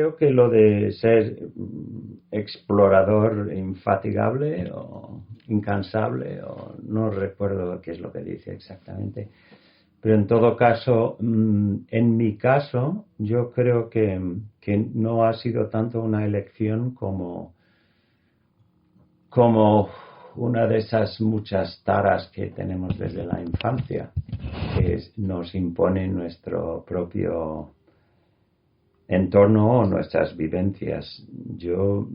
creo que lo de ser explorador infatigable o incansable, o no recuerdo qué es lo que dice exactamente, pero en todo caso, en mi caso, yo creo que no ha sido tanto una elección como una de esas muchas taras que tenemos desde la infancia, que nos impone nuestro propio entorno o nuestras vivencias. Yo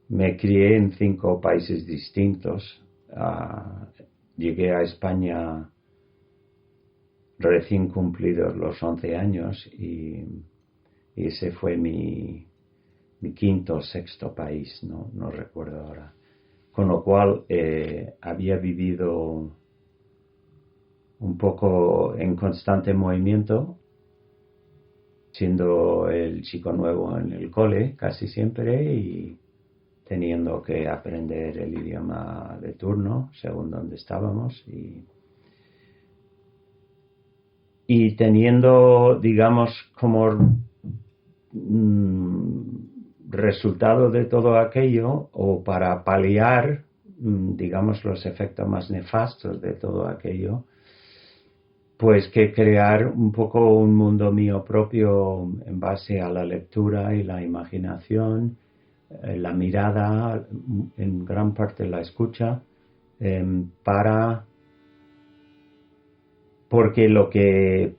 me crié en 5 países distintos. Llegué a España recién cumplidos los 11 años y ese fue mi quinto o sexto país, no recuerdo ahora. Con lo cual había vivido un poco en constante movimiento, siendo el chico nuevo en el cole casi siempre y teniendo que aprender el idioma de turno según donde estábamos y teniendo, digamos, como resultado de todo aquello, o para paliar, digamos, los efectos más nefastos de todo aquello, pues que crear un poco un mundo mío propio en base a la lectura y la imaginación, la mirada, en gran parte la escucha, porque lo que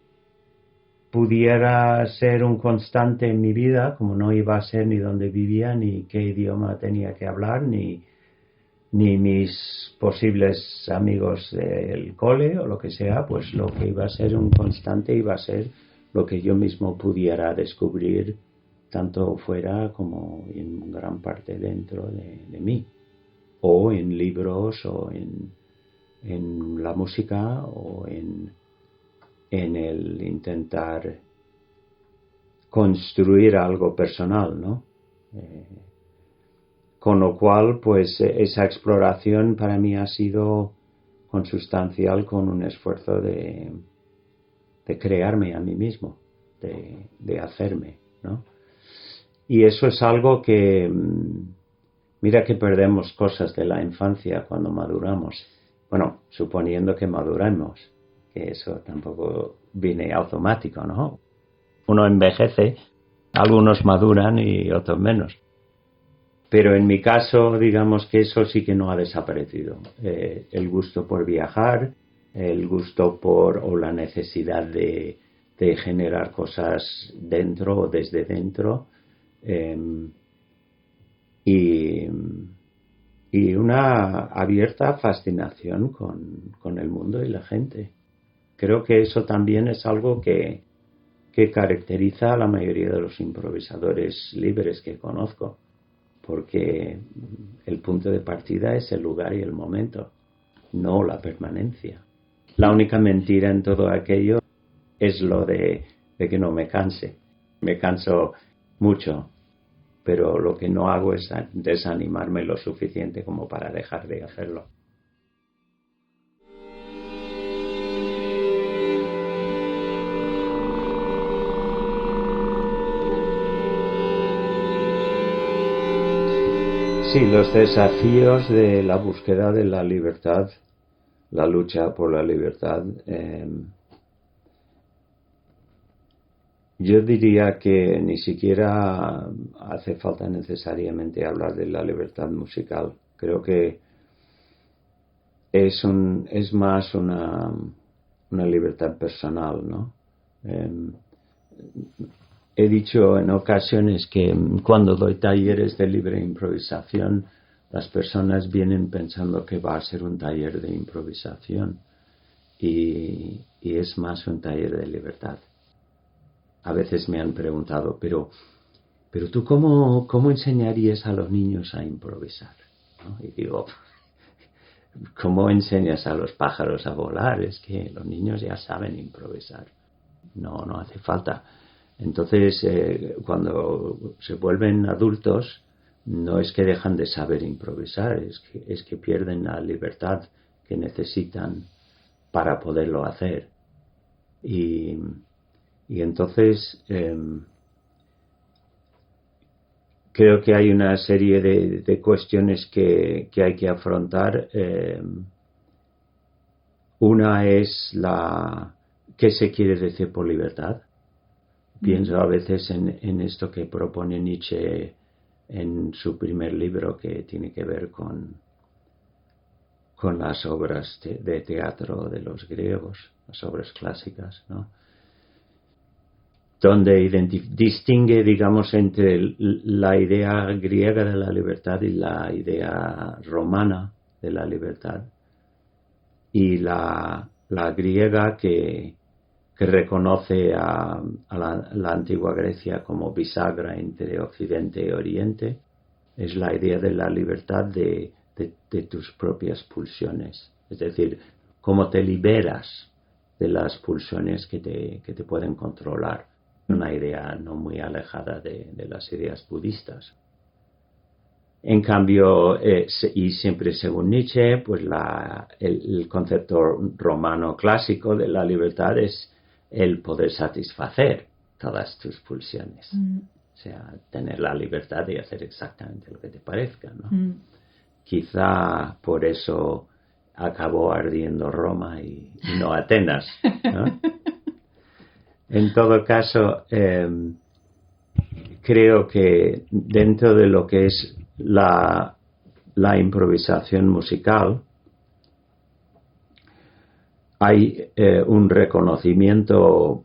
pudiera ser un constante en mi vida, como no iba a ser ni dónde vivía, ni qué idioma tenía que hablar, ni mis posibles amigos del cole o lo que sea, pues lo que iba a ser un constante iba a ser lo que yo mismo pudiera descubrir, tanto fuera como en gran parte dentro de mí, o en libros, o en la música, o en el intentar construir algo personal, ¿no? Con lo cual, pues esa exploración para mí ha sido consustancial con un esfuerzo de crearme a mí mismo, de hacerme, ¿no? Y eso es algo que, mira que perdemos cosas de la infancia cuando maduramos. Bueno, suponiendo que maduremos, que eso tampoco viene automático, ¿no? Uno envejece, algunos maduran y otros menos. Pero en mi caso, digamos que eso sí que no ha desaparecido. El gusto por viajar, el gusto o la necesidad de generar cosas dentro o desde dentro, y una abierta fascinación con el mundo y la gente. Creo que eso también es algo que caracteriza a la mayoría de los improvisadores libres que conozco, porque el punto de partida es el lugar y el momento, no la permanencia. La única mentira en todo aquello es lo de que no me canse. Me canso mucho, pero lo que no hago es desanimarme lo suficiente como para dejar de hacerlo. Sí, los desafíos de la búsqueda de la libertad, la lucha por la libertad. Yo diría que ni siquiera hace falta necesariamente hablar de la libertad musical. Creo que es más una libertad personal, ¿no? He dicho en ocasiones que cuando doy talleres de libre improvisación, las personas vienen pensando que va a ser un taller de improvisación y es más un taller de libertad. A veces me han preguntado, pero tú ¿cómo enseñarías a los niños a improvisar? ¿No? Y digo, ¿cómo enseñas a los pájaros a volar? Es que los niños ya saben improvisar. No hace falta. Entonces, cuando se vuelven adultos, no es que dejan de saber improvisar, es que pierden la libertad que necesitan para poderlo hacer. Y entonces, creo que hay una serie de cuestiones que hay que afrontar. Una es ¿qué se quiere decir por libertad? Pienso a veces en esto que propone Nietzsche en su primer libro, que tiene que ver con las obras de teatro de los griegos, las obras clásicas, ¿no? Donde distingue, digamos, entre la idea griega de la libertad y la idea romana de la libertad, y la griega que reconoce a la antigua Grecia como bisagra entre Occidente y Oriente, es la idea de la libertad de tus propias pulsiones, es decir, cómo te liberas de las pulsiones que te pueden controlar. Una idea no muy alejada de las ideas budistas. En cambio, y siempre según Nietzsche, pues el concepto romano clásico de la libertad es el poder satisfacer todas tus pulsiones. O sea, tener la libertad de hacer exactamente lo que te parezca, ¿no? Quizá por eso acabó ardiendo Roma y no Atenas, ¿no? En todo caso, creo que dentro de lo que es la improvisación musical hay un reconocimiento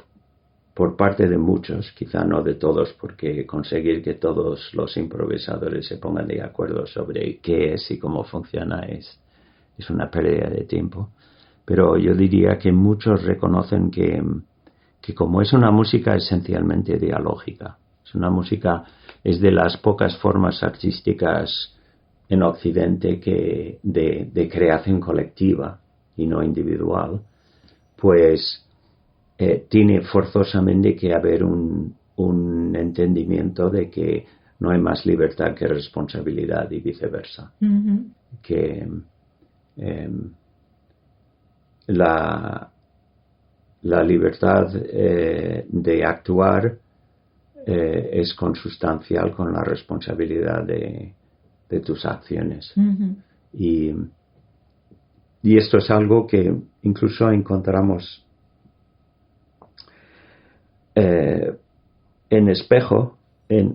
por parte de muchos, quizá no de todos, porque conseguir que todos los improvisadores se pongan de acuerdo sobre qué es y cómo funciona es una pérdida de tiempo. Pero yo diría que muchos reconocen que como es una música esencialmente dialógica, es de las pocas formas artísticas en Occidente de creación colectiva y no individual, pues tiene forzosamente que haber un entendimiento de que no hay más libertad que responsabilidad y viceversa. Uh-huh. Que la libertad de actuar es consustancial con la responsabilidad de tus acciones. Uh-huh. Y esto es algo que incluso encontramos en espejo,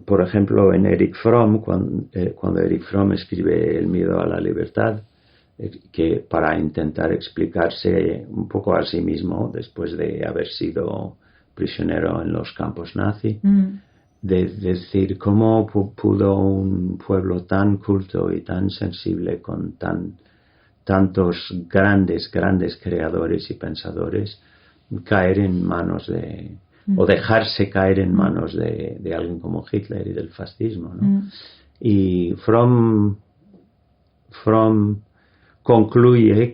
por ejemplo, en Erich Fromm, cuando Erich Fromm escribe El miedo a la libertad, que para intentar explicarse un poco a sí mismo después de haber sido prisionero en los campos nazi, de decir cómo pudo un pueblo tan culto y tan sensible con tantos grandes creadores y pensadores caer en manos o dejarse caer en manos de alguien como Hitler y del fascismo, ¿no? Y Fromm concluye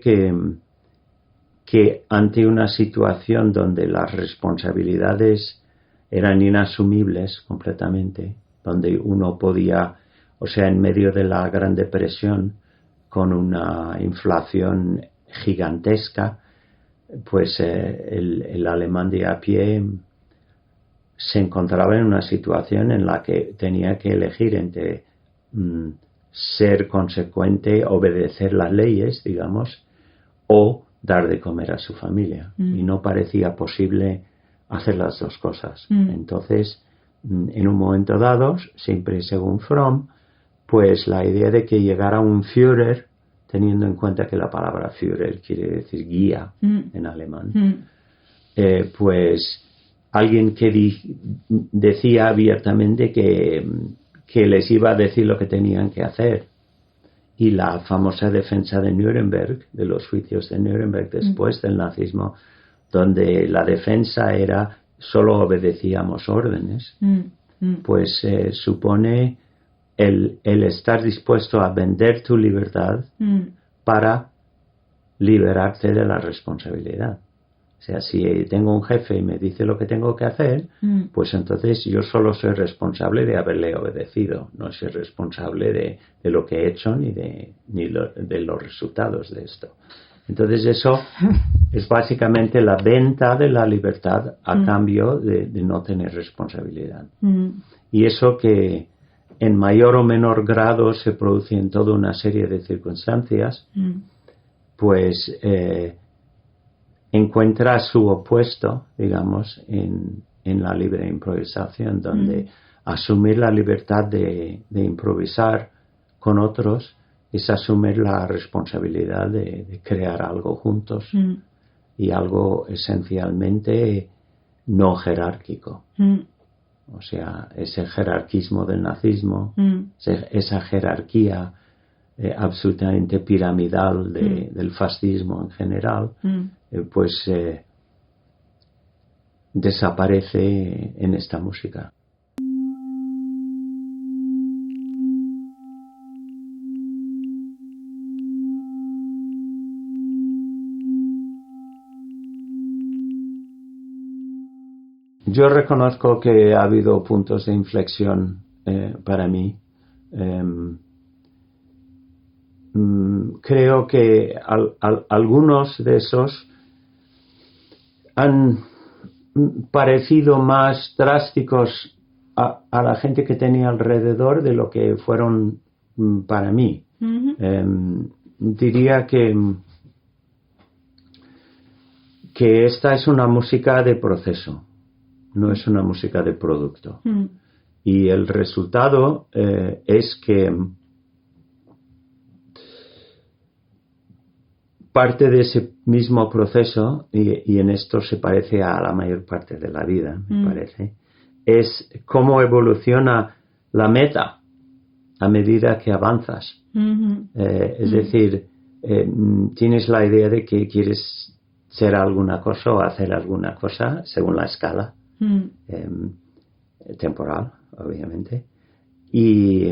que ante una situación donde las responsabilidades eran inasumibles completamente, donde uno podía, o sea, en medio de la Gran Depresión, con una inflación gigantesca, pues el alemán de a pie se encontraba en una situación en la que tenía que elegir entre ser consecuente, obedecer las leyes, digamos, o dar de comer a su familia. Y no parecía posible hacer las dos cosas. Entonces, en un momento dado, siempre según Fromm, pues la idea de que llegara un Führer, teniendo en cuenta que la palabra Führer quiere decir guía en alemán, pues alguien que decía abiertamente que les iba a decir lo que tenían que hacer. Y la famosa defensa de Nuremberg, de los juicios de Nuremberg después del nazismo, donde la defensa era solo obedecíamos órdenes, pues supone el estar dispuesto a vender tu libertad para liberarte de la responsabilidad. O sea, si tengo un jefe y me dice lo que tengo que hacer, pues entonces yo solo soy responsable de haberle obedecido, no soy responsable de lo que he hecho ni de los resultados de esto. Entonces eso es básicamente la venta de la libertad a cambio de no tener responsabilidad. Y eso que en mayor o menor grado se produce en toda una serie de circunstancias, pues encuentra su opuesto, digamos, en la libre improvisación, donde asumir la libertad de improvisar con otros es asumir la responsabilidad de crear algo juntos y algo esencialmente no jerárquico. O sea, ese jerarquismo del nazismo, esa jerarquía absolutamente piramidal del fascismo en general, pues desaparece en esta música. Yo reconozco que ha habido puntos de inflexión para mí. Creo que algunos de esos han parecido más drásticos a la gente que tenía alrededor de lo que fueron para mí. Diría que esta es una música de proceso, no es una música de producto. Y el resultado es que parte de ese mismo proceso, y en esto se parece a la mayor parte de la vida, me parece, es cómo evoluciona la meta a medida que avanzas. Es decir, tienes la idea de que quieres ser alguna cosa o hacer alguna cosa según la escala temporal, obviamente, y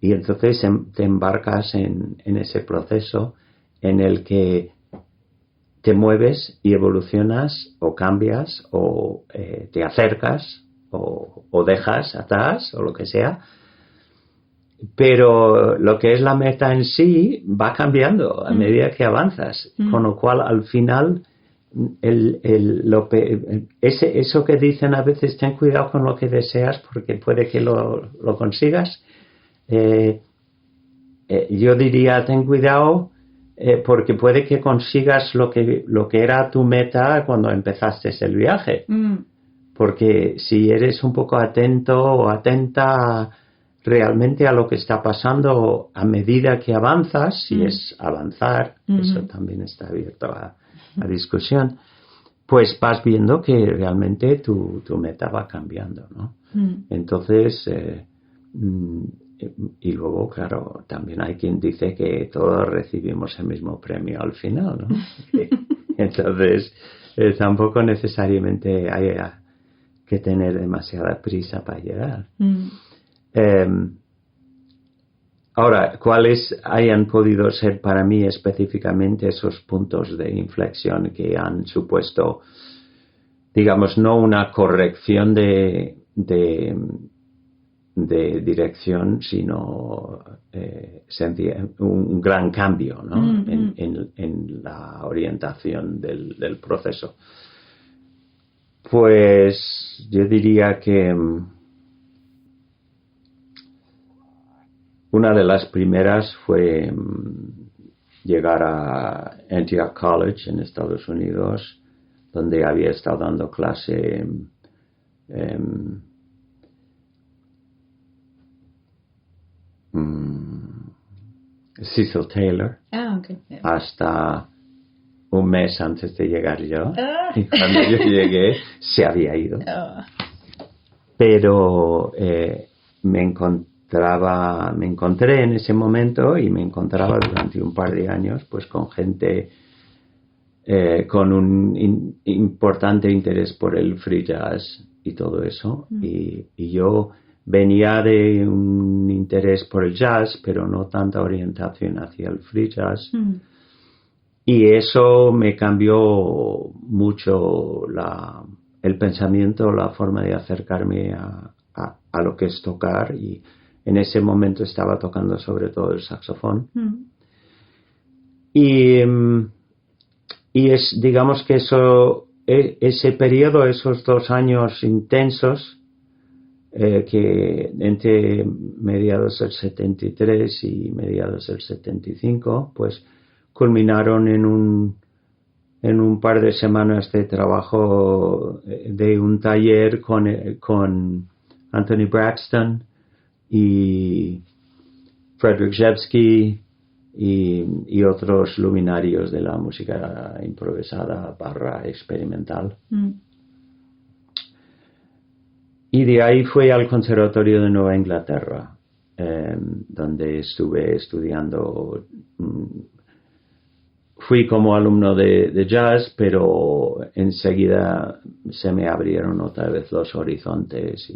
entonces te embarcas en ese proceso en el que te mueves y evolucionas o cambias o te acercas o dejas atrás o lo que sea, pero lo que es la meta en sí va cambiando a medida que avanzas, con lo cual al final eso que dicen a veces, ten cuidado con lo que deseas porque puede que lo consigas, yo diría ten cuidado porque puede que consigas lo que era tu meta cuando empezaste el viaje. Porque si eres un poco atento o atenta realmente a lo que está pasando a medida que avanzas, si es avanzar, eso también está abierto a discusión, pues vas viendo que realmente tu meta va cambiando, ¿no? Entonces, y luego, claro, también hay quien dice que todos recibimos el mismo premio al final, ¿no? Entonces, tampoco necesariamente hay que tener demasiada prisa para llegar. Ahora, ¿cuáles hayan podido ser para mí específicamente esos puntos de inflexión que han supuesto, digamos, no una corrección de dirección, sino un gran cambio, ¿no? en la orientación del proceso? Pues yo diría que una de las primeras fue llegar a Antioch College en Estados Unidos, donde había estado dando clase Cecil Taylor, hasta un mes antes de llegar yo. Y cuando yo llegué se había ido. Pero me encontré en ese momento y me encontraba durante un par de años pues con gente con un importante interés por el free jazz y todo eso, y yo venía de un interés por el jazz pero no tanta orientación hacia el free jazz, y eso me cambió mucho el pensamiento, la forma de acercarme a lo que es tocar, y en ese momento estaba tocando sobre todo el saxofón. Y es, digamos que ese periodo, esos 2 años intensos, que entre mediados del 73 y mediados del 75, pues culminaron en un par de semanas de trabajo de un taller con Anthony Braxton y Frederick Rzewski y otros luminarios de la música improvisada / experimental. Y de ahí fui al Conservatorio de Nueva Inglaterra, donde estuve estudiando. Fui como alumno de jazz, pero enseguida se me abrieron otra vez los horizontes.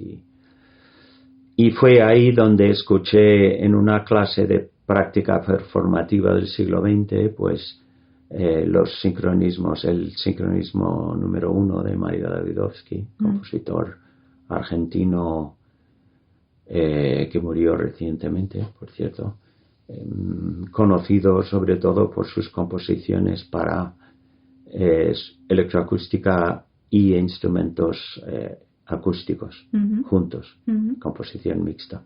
Y fue ahí donde escuché en una clase de práctica performativa del siglo XX, pues los sincronismos, el sincronismo número 1 de Mario Davidovsky, compositor argentino que murió recientemente, por cierto, conocido sobre todo por sus composiciones para electroacústica y instrumentos acústicos juntos, composición mixta.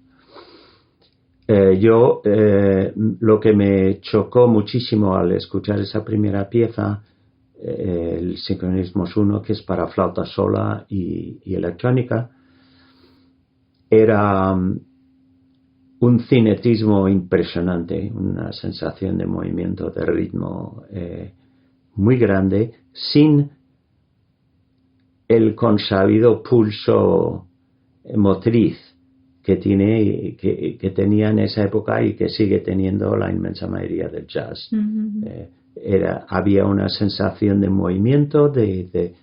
Lo que me chocó muchísimo al escuchar esa primera pieza, el Sincronismos 1, que es para flauta sola y electrónica, era un cinetismo impresionante, una sensación de movimiento, de ritmo muy grande, sin el consabido pulso motriz que tenía en esa época y que sigue teniendo la inmensa mayoría del jazz. Había una sensación de movimiento, de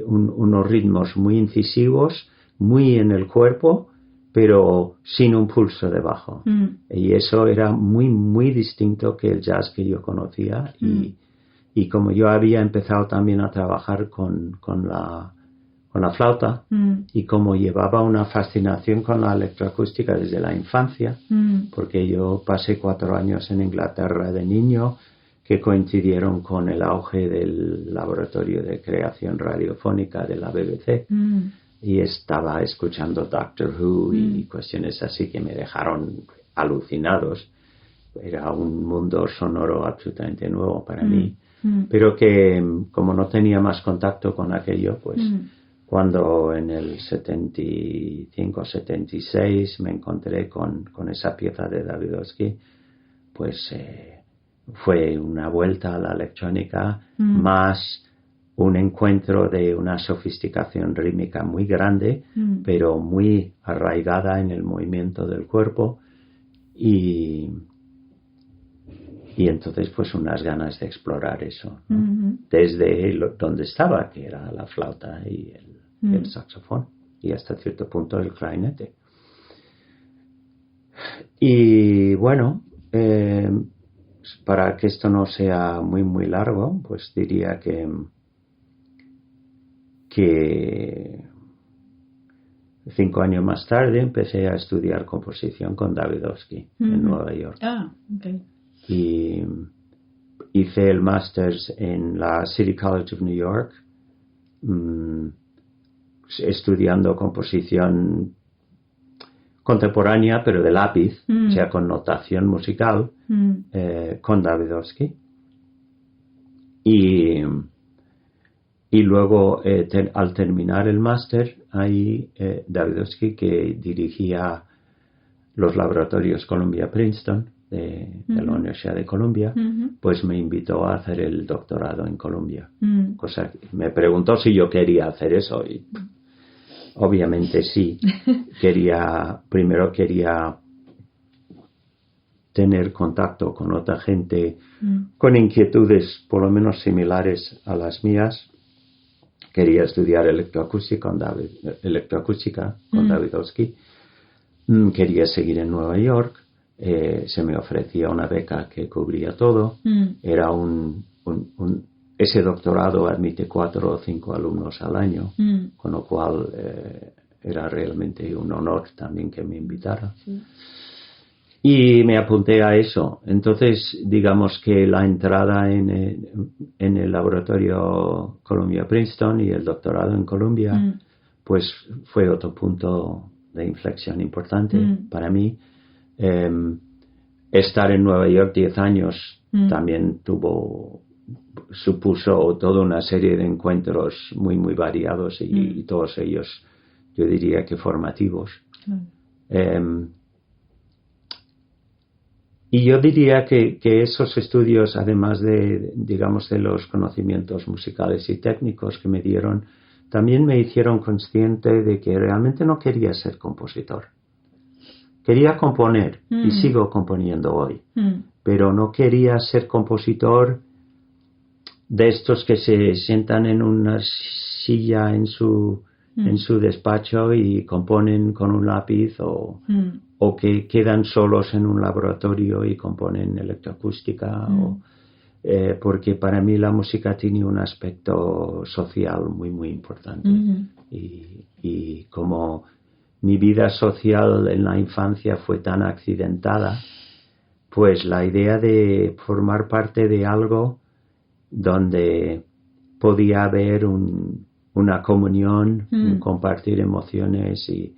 unos ritmos muy incisivos, muy en el cuerpo, pero sin un pulso debajo. Y eso era muy, muy distinto que el jazz que yo conocía. Y como yo había empezado también a trabajar con la flauta, y como llevaba una fascinación con la electroacústica desde la infancia, porque yo pasé 4 años en Inglaterra de niño, que coincidieron con el auge del laboratorio de creación radiofónica de la BBC, y estaba escuchando Doctor Who y cuestiones así que me dejaron alucinados. Era un mundo sonoro absolutamente nuevo para mí, pero que como no tenía más contacto con aquello, pues cuando en el 75-76 me encontré con esa pieza de Davidovsky, pues fue una vuelta a la electrónica, más un encuentro de una sofisticación rítmica muy grande, pero muy arraigada en el movimiento del cuerpo, y entonces pues unas ganas de explorar eso, ¿no? Desde donde estaba, que era la flauta y el saxofón, y hasta cierto punto el clarinete. Y bueno, para que esto no sea muy muy largo, pues diría que 5 años más tarde empecé a estudiar composición con Davidovsky en Nueva York. Y hice el máster en la City College of New York, estudiando composición contemporánea, pero de lápiz, o sea, con notación musical, con Davidovsky. Y luego, al terminar el máster, ahí Davidovsky, que dirigía los laboratorios Columbia-Princeton de la Universidad de Columbia, pues me invitó a hacer el doctorado en Columbia. Me preguntó si yo quería hacer eso, y obviamente sí. Primero quería tener contacto con otra gente con inquietudes por lo menos similares a las mías. Quería estudiar electroacústica con Davidovsky. Quería seguir en Nueva York. Se me ofrecía una beca que cubría todo. Era ese doctorado admite 4 o 5 alumnos al año, con lo cual era realmente un honor también que me invitara. Y me apunté a eso. Entonces, digamos que la entrada en el laboratorio Columbia-Princeton y el doctorado en Columbia, pues fue otro punto de inflexión importante para mí. Estar en Nueva York 10 años también supuso toda una serie de encuentros muy, muy variados y todos ellos, yo diría que formativos. Y yo diría que esos estudios, además de, digamos, de los conocimientos musicales y técnicos que me dieron, también me hicieron consciente de que realmente no quería ser compositor. Quería componer y sigo componiendo hoy, pero no quería ser compositor de estos que se sientan en una silla en su despacho y componen con un lápiz o que quedan solos en un laboratorio y componen electroacústica porque para mí la música tiene un aspecto social muy muy importante y como mi vida social en la infancia fue tan accidentada, pues la idea de formar parte de algo donde podía haber una comunión, un compartir emociones y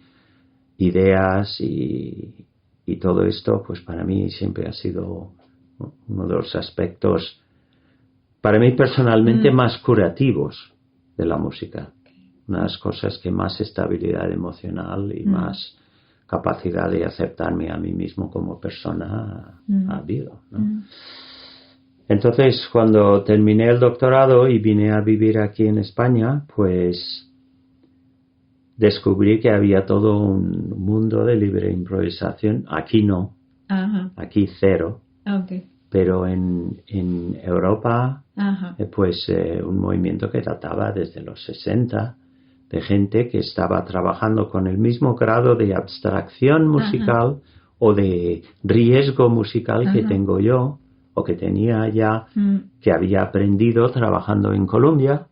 ideas y todo esto, pues para mí siempre ha sido uno de los aspectos, para mí personalmente, más curativos de la música. Una de las cosas que más estabilidad emocional y más capacidad de aceptarme a mí mismo como persona ha habido, ¿no? Entonces, cuando terminé el doctorado y vine a vivir aquí en España, pues descubrí que había todo un mundo de libre improvisación. Aquí no, aquí cero. Okay. Pero en Europa, pues un movimiento que databa desde los 60, de gente que estaba trabajando con el mismo grado de abstracción musical o de riesgo musical que tengo yo, o que tenía ya, que había aprendido trabajando en Colombia,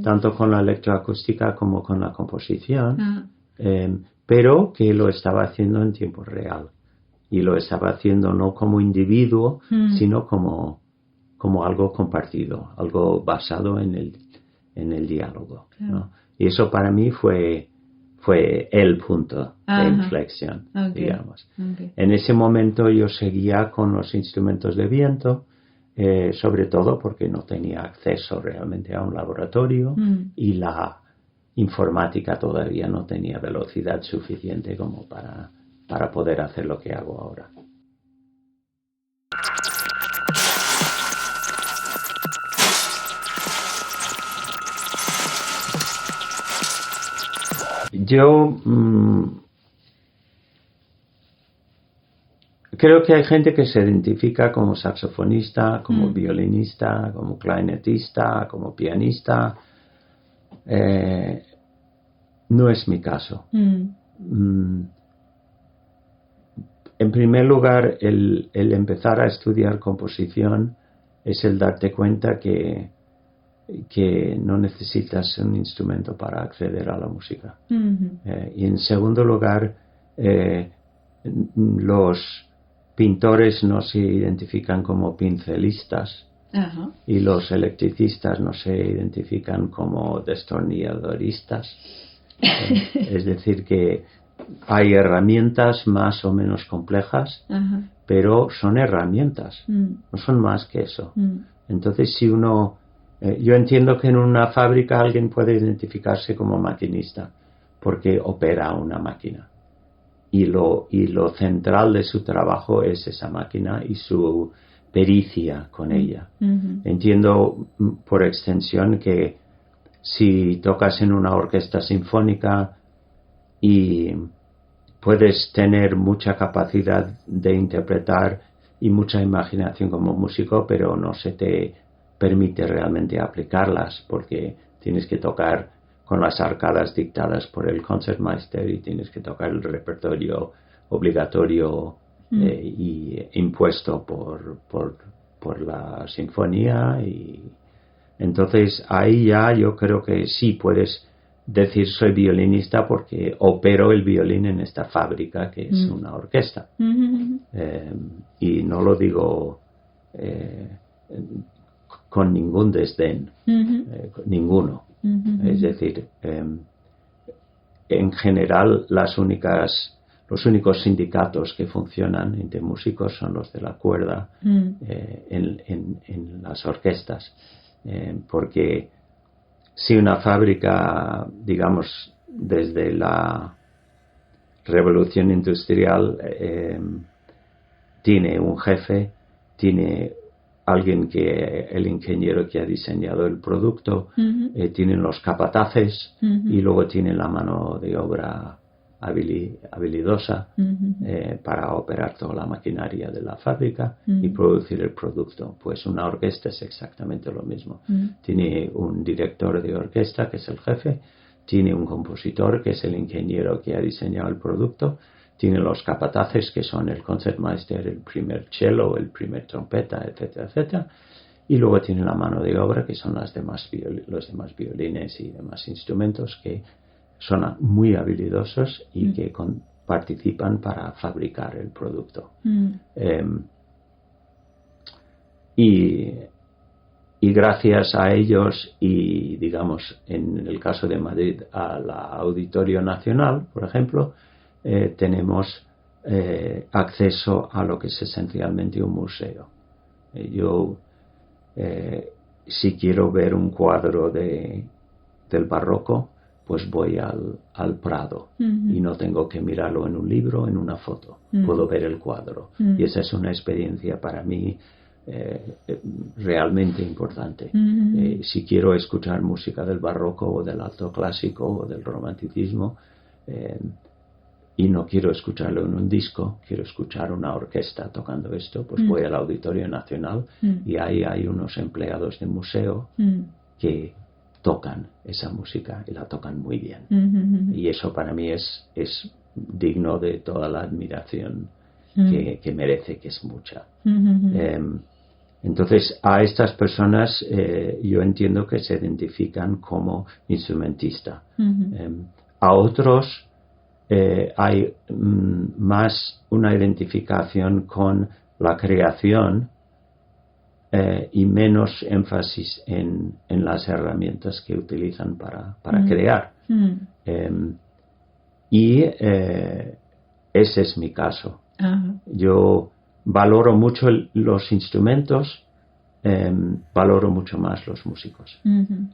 tanto con la electroacústica como con la composición, pero que lo estaba haciendo en tiempo real. Y lo estaba haciendo no como individuo, sino como algo compartido, algo basado en el diálogo, ¿no? Y eso para mí fue el punto de inflexión, digamos. En ese momento yo seguía con los instrumentos de viento, sobre todo porque no tenía acceso realmente a un laboratorio y la informática todavía no tenía velocidad suficiente como para poder hacer lo que hago ahora. Yo creo que hay gente que se identifica como saxofonista, como violinista, como clarinetista, como pianista. No es mi caso. En primer lugar, el empezar a estudiar composición es el darte cuenta que no necesitas un instrumento para acceder a la música. Y en segundo lugar, los pintores no se identifican como pincelistas y los electricistas no se identifican como destornilladoristas. Es decir, que hay herramientas más o menos complejas, pero son herramientas, no son más que eso. Entonces, si uno... yo entiendo que en una fábrica alguien puede identificarse como maquinista porque opera una máquina y lo central de su trabajo es esa máquina y su pericia con ella. Entiendo por extensión que si tocas en una orquesta sinfónica y puedes tener mucha capacidad de interpretar y mucha imaginación como músico, pero no se te permite realmente aplicarlas porque tienes que tocar con las arcadas dictadas por el Concertmeister y tienes que tocar el repertorio obligatorio y impuesto por la sinfonía. Y entonces ahí ya yo creo que sí puedes decir soy violinista porque opero el violín en esta fábrica que es una orquesta. Y no lo digo con ningún desdén, ninguno. Es decir, en general los únicos sindicatos que funcionan entre músicos son los de la cuerda en las orquestas, porque si una fábrica, digamos, desde la revolución industrial tiene un jefe, tiene alguien el ingeniero que ha diseñado el producto, tienen los capataces y luego tienen la mano de obra habilidosa para operar toda la maquinaria de la fábrica y producir el producto. Pues una orquesta es exactamente lo mismo. Tiene un director de orquesta, que es el jefe, tiene un compositor, que es el ingeniero que ha diseñado el producto, tiene los capataces, que son el concertmeister, el primer cello, el primer trompeta, etcétera, etcétera, y luego tiene la mano de obra, que son los demás violines y demás instrumentos que son muy habilidosos y que participan para fabricar el producto. Y gracias a ellos y, digamos, en el caso de Madrid, al Auditorio Nacional, por ejemplo, tenemos acceso a lo que es esencialmente un museo. Yo, si quiero ver un cuadro del barroco, pues voy al Prado y no tengo que mirarlo en un libro, en una foto. Puedo ver el cuadro. Y esa es una experiencia para mí realmente importante. Si quiero escuchar música del barroco o del alto clásico o del romanticismo y no quiero escucharlo en un disco, quiero escuchar una orquesta tocando esto, pues voy al Auditorio Nacional y ahí hay unos empleados de museo que tocan esa música y la tocan muy bien. Y eso para mí es digno de toda la admiración que merece, que es mucha. Entonces, a estas personas yo entiendo que se identifican como instrumentista. A otros hay más una identificación con la creación y menos énfasis en las herramientas que utilizan para crear. Y ese es mi caso. Yo valoro mucho los instrumentos, valoro mucho más los músicos.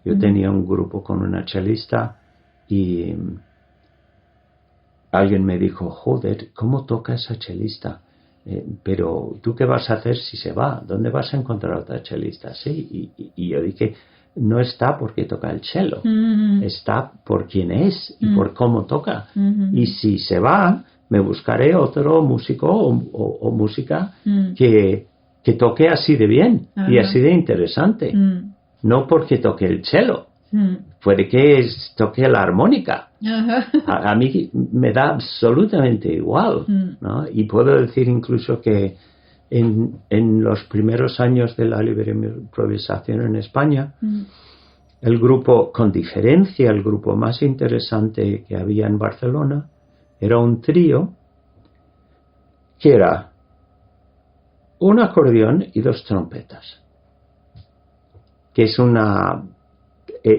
Yo tenía un grupo con una chelista y alguien me dijo, joder, ¿cómo toca esa chelista? Pero ¿tú qué vas a hacer si se va? ¿Dónde vas a encontrar otra chelista? Sí, y yo dije, no está porque toca el cello, está por quién es y por cómo toca. Y si se va, me buscaré otro músico o música que toque así de bien y así de interesante. No porque toque el cello, puede que toque la armónica. A mí me da absolutamente igual, ¿no? Y puedo decir incluso que en los primeros años de la libre improvisación en España, el grupo, con diferencia, el grupo más interesante que había en Barcelona, era un trío que era un acordeón y 2 trompetas, que es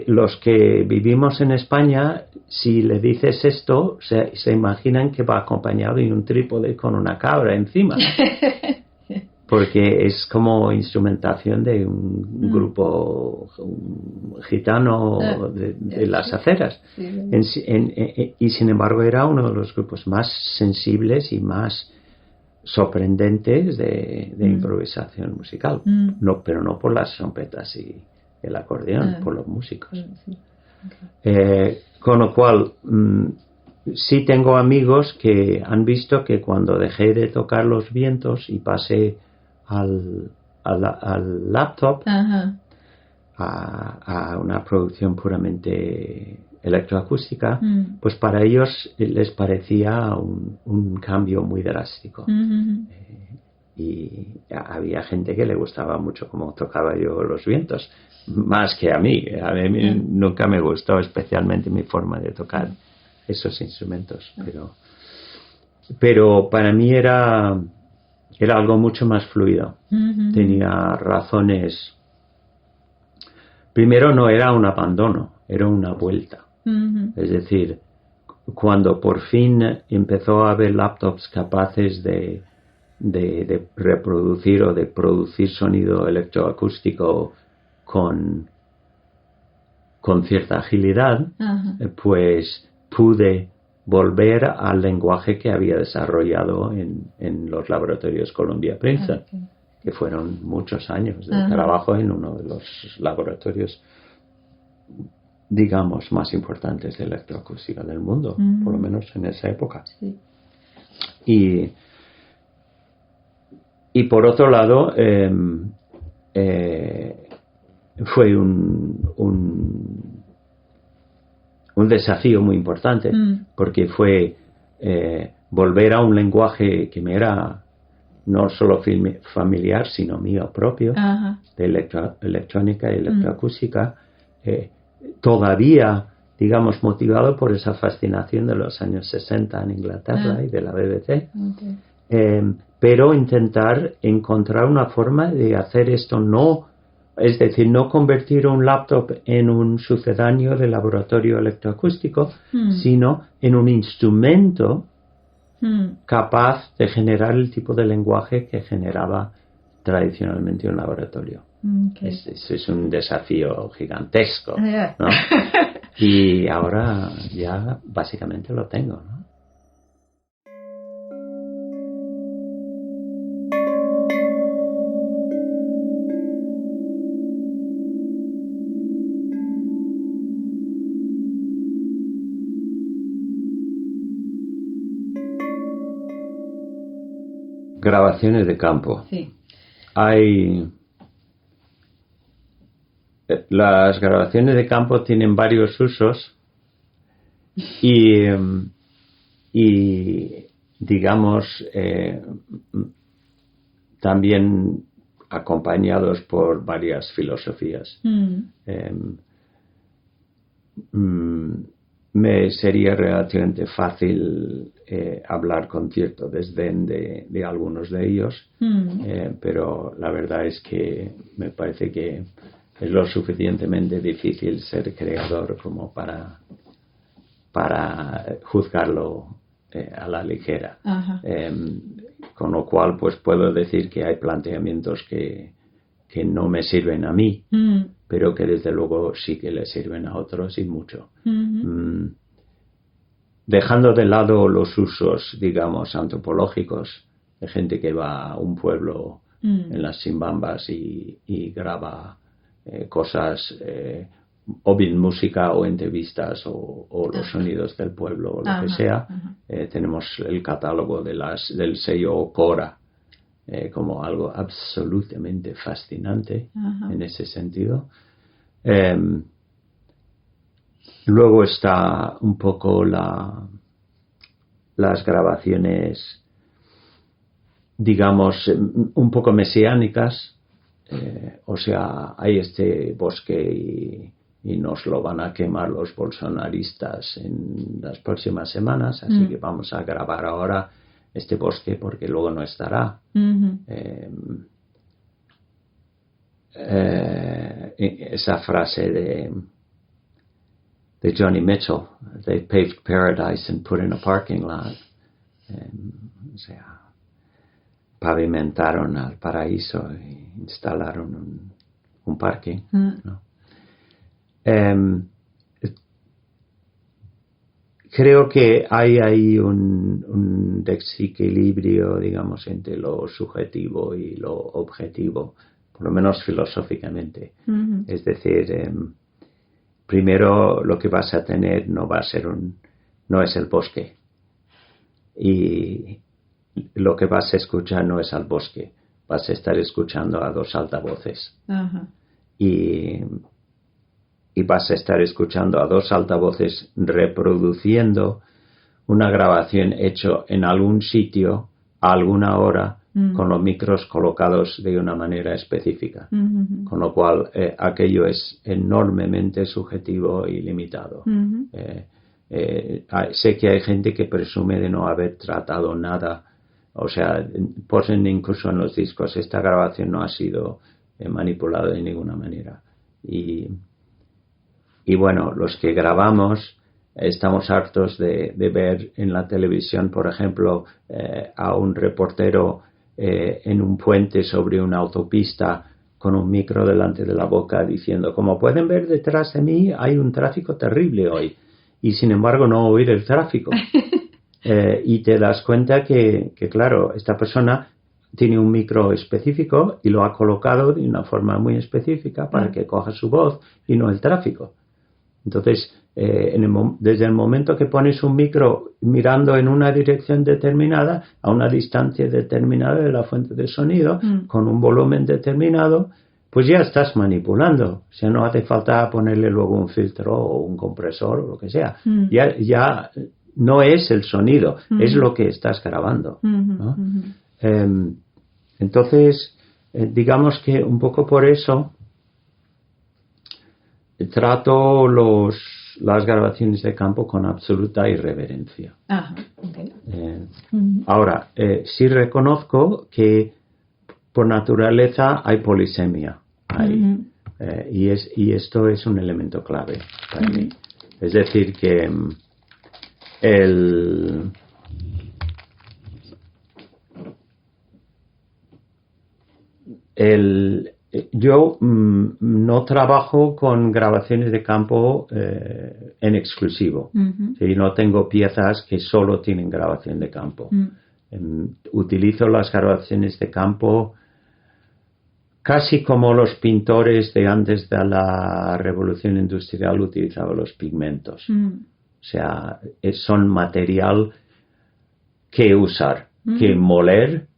los que vivimos en España, si le dices esto, se imaginan que va acompañado de un trípode con una cabra encima. Porque es como instrumentación de un grupo gitano de las aceras. Y sin embargo era uno de los grupos más sensibles y más sorprendentes de improvisación musical. Pero no por las trompetas y el acordeón, por los músicos. Con lo cual, sí tengo amigos que han visto que cuando dejé de tocar los vientos y pasé al laptop, a una producción puramente electroacústica, pues para ellos les parecía un cambio muy drástico. Y había gente que le gustaba mucho cómo tocaba yo los vientos, más que a mí. A mí nunca me gustó especialmente mi forma de tocar esos instrumentos, pero para mí era algo mucho más fluido. Tenía razones. Primero, no era un abandono, era una vuelta. Es decir, cuando por fin empezó a haber laptops capaces de reproducir o de producir sonido electroacústico con cierta agilidad, pues pude volver al lenguaje que había desarrollado en los laboratorios Columbia Princeton, que fueron muchos años de trabajo en uno de los laboratorios, digamos, más importantes de electroacústica del mundo, por lo menos en esa época. Sí. Y por otro lado, fue un desafío muy importante, porque fue volver a un lenguaje que me era no solo familiar, sino mío propio, de electrónica y electroacústica, todavía, digamos, motivado por esa fascinación de los años 60 en Inglaterra y de la BBC, pero intentar encontrar una forma de hacer esto es decir, no convertir un laptop en un sucedáneo de laboratorio electroacústico, sino en un instrumento capaz de generar el tipo de lenguaje que generaba tradicionalmente un laboratorio. Es un desafío gigantesco, ¿no? Y ahora ya básicamente lo tengo, ¿no? Grabaciones de campo. Sí. Las grabaciones de campo tienen varios usos y digamos, también acompañados por varias filosofías. Me sería relativamente fácil hablar con cierto desdén de algunos de ellos, pero la verdad es que me parece que es lo suficientemente difícil ser creador como para juzgarlo a la ligera. Con lo cual, pues puedo decir que hay planteamientos que no me sirven a mí, pero que desde luego sí que le sirven a otros y mucho. Dejando de lado los usos, digamos, antropológicos, de gente que va a un pueblo en las Chimbambas y graba cosas, o bien música o entrevistas o los sonidos del pueblo o lo que sea. Tenemos el catálogo del sello Cora, como algo absolutamente fascinante en ese sentido. Luego está un poco las grabaciones, digamos, un poco mesiánicas, o sea, hay este bosque y nos lo van a quemar los bolsonaristas en las próximas semanas, así que vamos a grabar ahora este bosque porque luego no estará. Esa frase de Johnny Mitchell, they paved paradise and put in a parking lot. O sea, pavimentaron al paraíso e instalaron un parking, ¿no? Creo que hay ahí un desequilibrio, digamos, entre lo subjetivo y lo objetivo, por lo menos filosóficamente. Es decir, primero lo que vas a tener no es el bosque, y lo que vas a escuchar no es al bosque, vas a estar escuchando a dos altavoces. Y vas a estar escuchando a dos altavoces reproduciendo una grabación hecha en algún sitio a alguna hora con los micros colocados de una manera específica, con lo cual aquello es enormemente subjetivo y limitado. Sé que hay gente que presume de no haber tratado nada, o sea, ponen incluso en los discos, esta grabación no ha sido manipulada de ninguna manera. Y bueno, los que grabamos estamos hartos de ver en la televisión, por ejemplo, a un reportero en un puente sobre una autopista con un micro delante de la boca diciendo, como pueden ver detrás de mí hay un tráfico terrible hoy, y sin embargo no oír el tráfico. Y te das cuenta que, claro, esta persona tiene un micro específico y lo ha colocado de una forma muy específica para que coja su voz y no el tráfico. Entonces, desde el momento que pones un micro mirando en una dirección determinada, a una distancia determinada de la fuente de sonido, con un volumen determinado, pues ya estás manipulando. O sea, no hace falta ponerle luego un filtro o un compresor o lo que sea. Ya no es el sonido, es lo que estás grabando, ¿no? Entonces, digamos que un poco por eso trato las grabaciones de campo con absoluta irreverencia. Okay. Ahora, sí reconozco que por naturaleza hay polisemia ahí, y esto es un elemento clave para mí. Es decir, que yo no trabajo con grabaciones de campo en exclusivo. ¿Sí? No tengo piezas que solo tienen grabación de campo. Utilizo las grabaciones de campo casi como los pintores de antes de la Revolución Industrial utilizaban los pigmentos. O sea, son material que usar, que moler,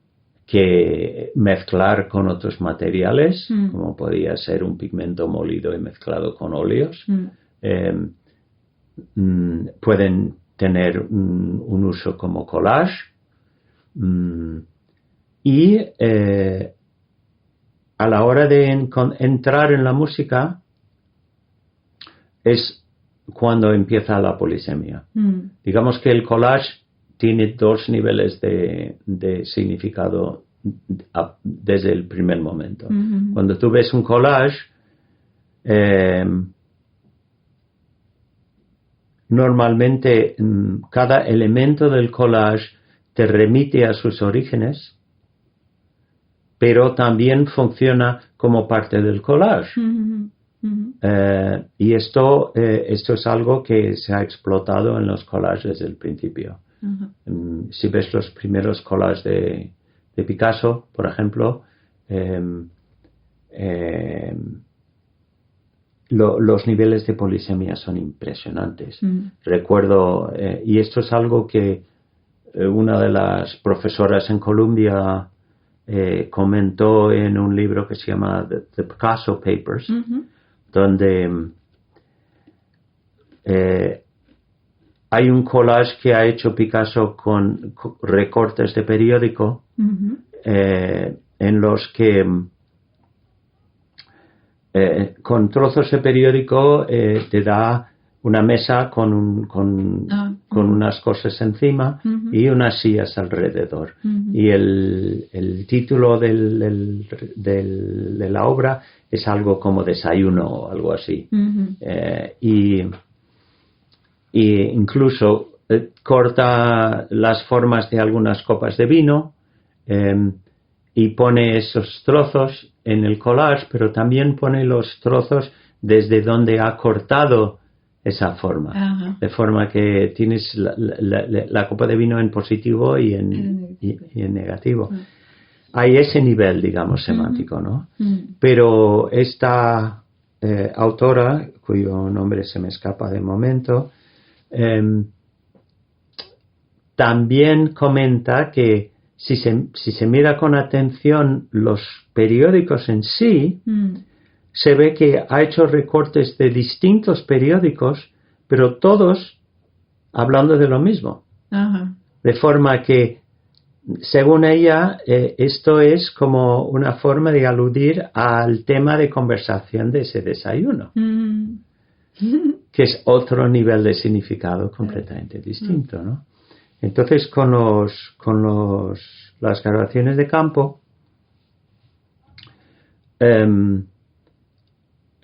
que mezclar con otros materiales, como podría ser un pigmento molido y mezclado con óleos. Pueden tener un uso como collage. Y a la hora de entrar en la música es cuando empieza la polisemia. Digamos que el collage tiene dos niveles de significado desde el primer momento. Cuando tú ves un collage, normalmente cada elemento del collage te remite a sus orígenes, pero también funciona como parte del collage. Y esto es algo que se ha explotado en los collages desde el principio. Si ves los primeros collages de Picasso, por ejemplo, los niveles de polisemia son impresionantes. Recuerdo, y esto es algo que una de las profesoras en Columbia comentó en un libro que se llama The Picasso Papers, donde hay un collage que ha hecho Picasso con recortes de periódico en los que con trozos de periódico te da una mesa con unas cosas encima y unas sillas alrededor. Y el título de la obra es algo como Desayuno o algo así. Y incluso corta las formas de algunas copas de vino y pone esos trozos en el collage, pero también pone los trozos desde donde ha cortado esa forma, de forma que tienes la copa de vino en positivo y en negativo. Hay ese nivel, digamos, semántico, ¿no? Pero esta autora, cuyo nombre se me escapa de momento, también comenta que si se mira con atención los periódicos en sí, se ve que ha hecho recortes de distintos periódicos, pero todos hablando de lo mismo. De forma que, según ella, esto es como una forma de aludir al tema de conversación de ese desayuno, que es otro nivel de significado completamente distinto, ¿no? Entonces, con las grabaciones de campo,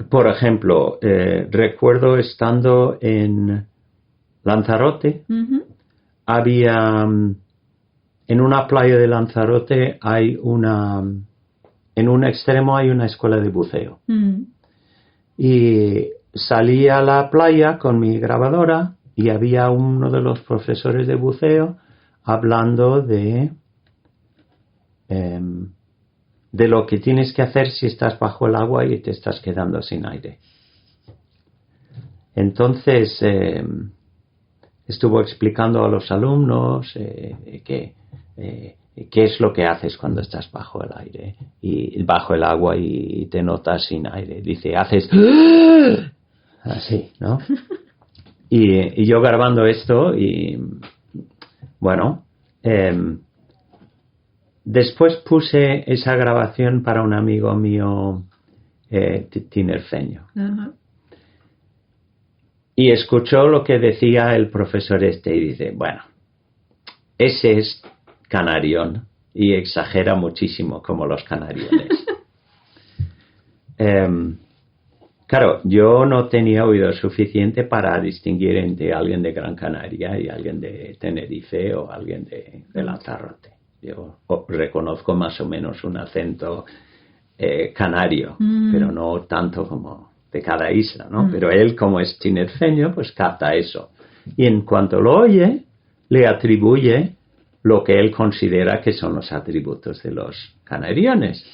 por ejemplo, recuerdo estando en Lanzarote. Había, en una playa de Lanzarote en un extremo hay una escuela de buceo. Y salí a la playa con mi grabadora y había uno de los profesores de buceo hablando de lo que tienes que hacer si estás bajo el agua y te estás quedando sin aire. Entonces estuvo explicando a los alumnos qué es lo que haces cuando estás bajo el aire y bajo el agua y te notas sin aire. Dice, haces así, ¿no? Y yo grabando esto y bueno, después puse esa grabación para un amigo mío tinerfeño. Y escuchó lo que decía el profesor y dice, bueno, ese es canarión y exagera muchísimo como los canariones. Claro, yo no tenía oído suficiente para distinguir entre alguien de Gran Canaria y alguien de Tenerife o alguien de Lanzarote. Yo reconozco más o menos un acento canario, pero no tanto como de cada isla, ¿no? Pero él, como es tinerfeño, pues capta eso. Y en cuanto lo oye, le atribuye lo que él considera que son los atributos de los canariones.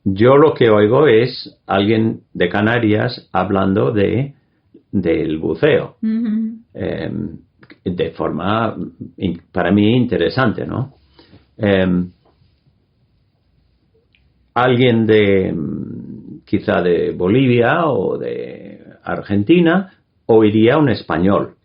Yo lo que oigo es alguien de Canarias hablando del buceo. De forma, para mí, interesante, ¿no? Alguien quizá de Bolivia o de Argentina oiría un español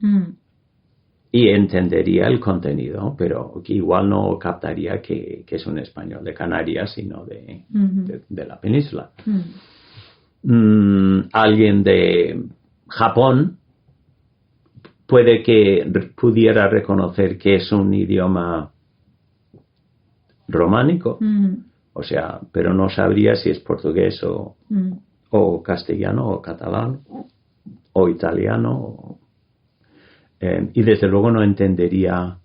y entendería el contenido, pero que igual no captaría que es un español de Canarias, sino de la península. Alguien de Japón puede que pudiera reconocer que es un idioma románico, o sea, pero no sabría si es portugués o castellano o catalán o italiano y desde luego no entendería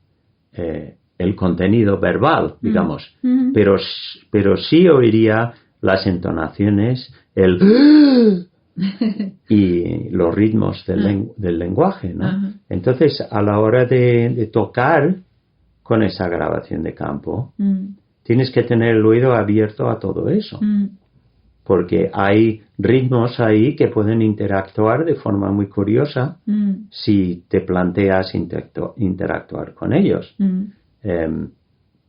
el contenido verbal, digamos, pero sí oiría las entonaciones, y los ritmos del lenguaje, ¿no? Entonces, a la hora de tocar con esa grabación de campo, tienes que tener el oído abierto a todo eso, porque hay ritmos ahí que pueden interactuar de forma muy curiosa si te planteas interactuar con ellos,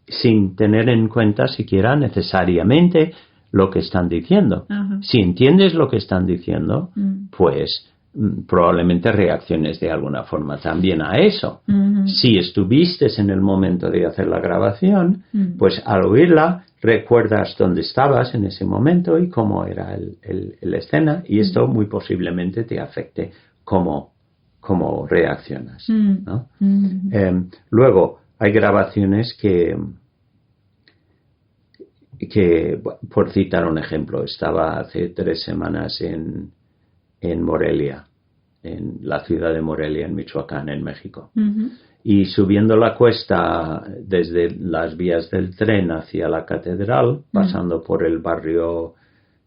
sin tener en cuenta siquiera necesariamente lo que están diciendo. Si entiendes lo que están diciendo, pues probablemente reacciones de alguna forma también a eso. Si estuviste en el momento de hacer la grabación, pues al oírla recuerdas dónde estabas en ese momento y cómo era la escena, y esto muy posiblemente te afecte cómo reaccionas, ¿no? Luego hay grabaciones que, por citar un ejemplo, estaba hace 3 semanas en Morelia, en la ciudad de Morelia, en Michoacán, en México. Y subiendo la cuesta desde las vías del tren hacia la catedral, pasando por el barrio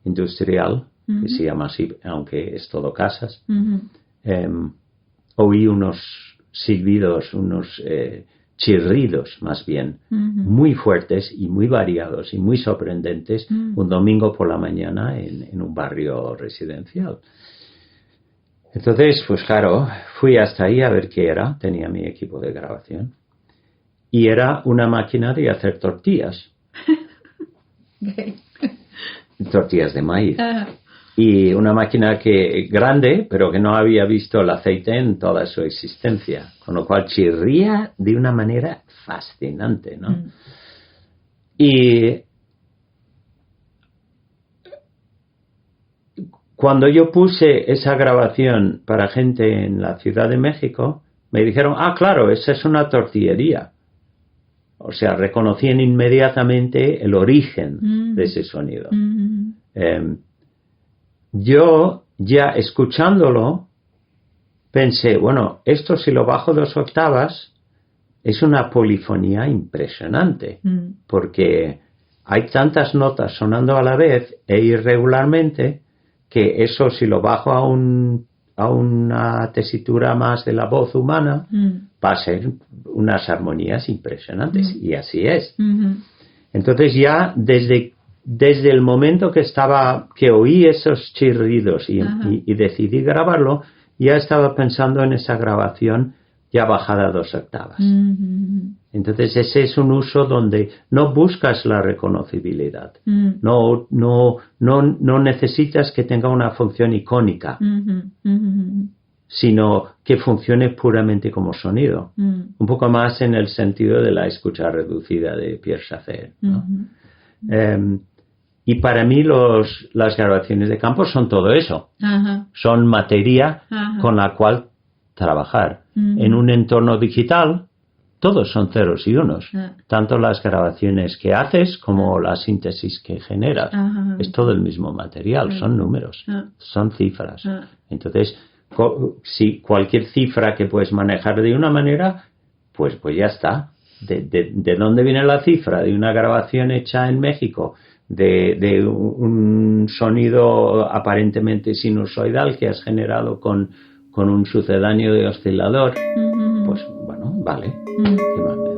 industrial, que se llama así, aunque es todo casas, oí unos silbidos, unos chirridos más bien, muy fuertes y muy variados y muy sorprendentes, un domingo por la mañana en un barrio residencial. Entonces, pues claro, fui hasta ahí a ver qué era. Tenía mi equipo de grabación y era una máquina de hacer tortillas. Tortillas de maíz. Y una máquina grande, pero que no había visto el aceite en toda su existencia, con lo cual chirría de una manera fascinante, ¿no? Y cuando yo puse esa grabación para gente en la Ciudad de México, me dijeron, claro, esa es una tortillería. O sea, reconocían inmediatamente el origen de ese sonido. Yo, ya escuchándolo, pensé, bueno, esto si lo bajo 2 octavas es una polifonía impresionante, porque hay tantas notas sonando a la vez e irregularmente que eso si lo bajo a una tesitura más de la voz humana va a ser unas armonías impresionantes, y así es. Entonces ya desde el momento que oí esos chirridos y decidí grabarlo, ya estaba pensando en esa grabación ya bajada a 2 octavas. Entonces ese es un uso donde no buscas la reconocibilidad, no necesitas que tenga una función icónica, sino que funcione puramente como sonido, un poco más en el sentido de la escucha reducida de Pierre Schaeffer, ¿no? Y para mí las grabaciones de campo son todo eso, son materia con la cual trabajar. En un entorno digital todos son ceros y unos, tanto las grabaciones que haces como la síntesis que generas, es todo el mismo material, son números, son cifras. Entonces, si cualquier cifra que puedes manejar de una manera, pues ya está. ¿De dónde viene la cifra? De una grabación hecha en México, de un sonido aparentemente sinusoidal que has generado con un sucedáneo de oscilador, pues bueno, vale. ¿Qué más?